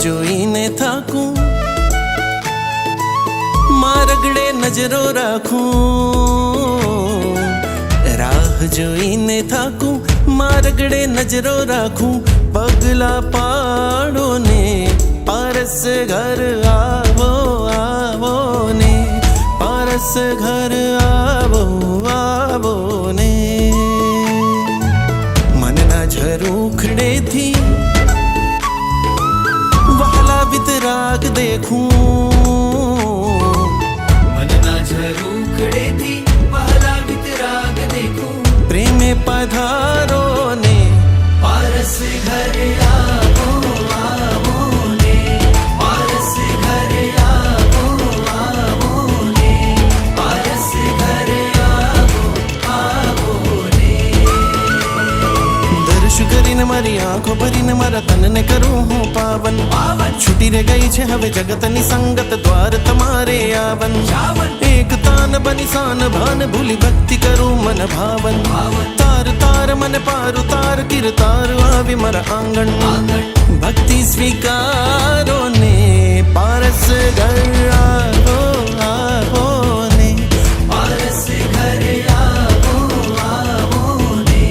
જોઈને થાકું, મારગડે નજરો રાખું. રાહ જોઈને થાકું, મારગડે નજરો રાખું. પગલા પાડો ને પારસ ઘર આવો આવો ને, પારસ ઘર આવો આવો ને. મનના ઝરૂખડેથી વિતરાગ દેખું, મનના ઝરૂખડેથી વહાલા વિતરાગ દેખું. પ્રેમે પધારો ને પારસ ઘરે આવો આવો ને, પારસ ઘરે આવો આવો ને, પારસ ઘરે આવો આવો ને. દર્શ કરીને મારી આંખો ભરીને મારા તનને કરું હું પાવન. છૂટી રે ગઈ છે હવે જગતની સંગત, દ્વાર તમારે આવન. એક તાન બની સાન ભાન ભૂલી ભક્તિ કરું મન ભાવન. તાર તાર મને પારું તાર કીર્તાર આવી મારા આંગણ. ભક્તિ સ્વીકારો ને પારસ ઘર આવો આવો ને, પારસ ઘરે આવો આવો ને.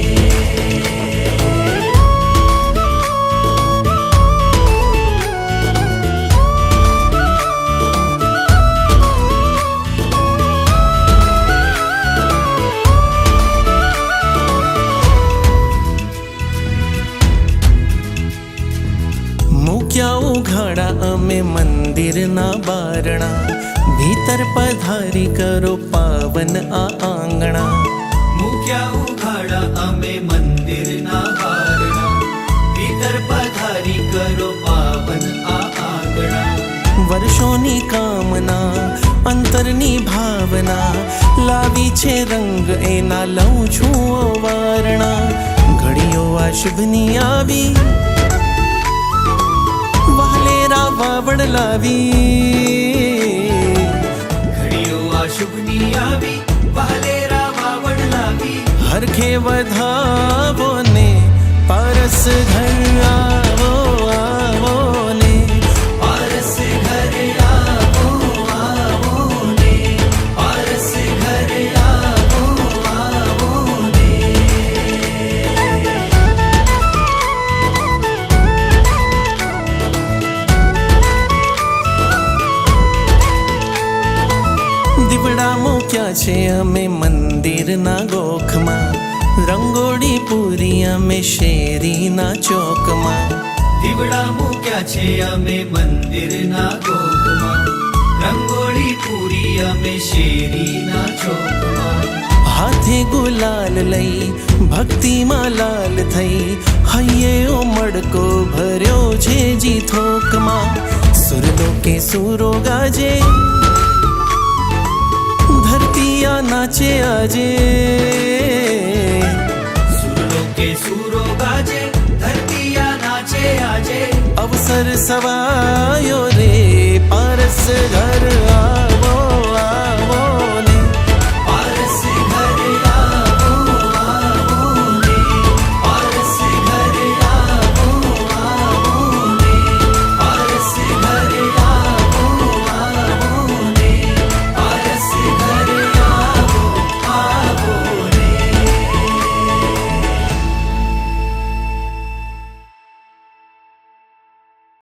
મૂક્યા ઉઘાડા અમે મંદિરના બારણા, ભીતર પધારી કરો પાવન આ આંગણા. મૂક્યા ઉઘાડા અમે મંદિરના બારણા, ભીતર પધારી કરો પાવન આ આંગણા. વર્ષોની કામના અંતરની ભાવના, લાવી છે રંગ એના લઉં છું વારણા. ઘડીઓ આ શુભની આવી, વાલેરા વાવડ લાવી. ઘડીઓ આ શુભની આવી, વાલેરા વાવડ લાવી. હરખે વધાવો ને પારસ ઘર આવો આવો ને, પારસ ઘરે આવો આવો ને, પારસ ઘરે આવો આવો ને. દીવડા મૂક્યા છે અમે મંદિરના ગોખમાં, રંગોળી પૂરી અમે શેરીના ચોકમાં. દીવડા મૂક્યા છે અમે મંદિરના ગોખમાં, રંગોળી પૂરી અમે શેરીના ચોકમાં. હાથે ગુલાલ લઈ ભક્તિમાં લાલ થઈ, હૈયે મડકો ભર્યો છે જી થોકમાં. સુરલો કે સુરો ગાજે, ધરતી આ નાચે આજે. સુરલો કે સુરો ગાજે, ધરતી આ નાચે આજે. અવસર સવાયો રે પારસ ઘર આ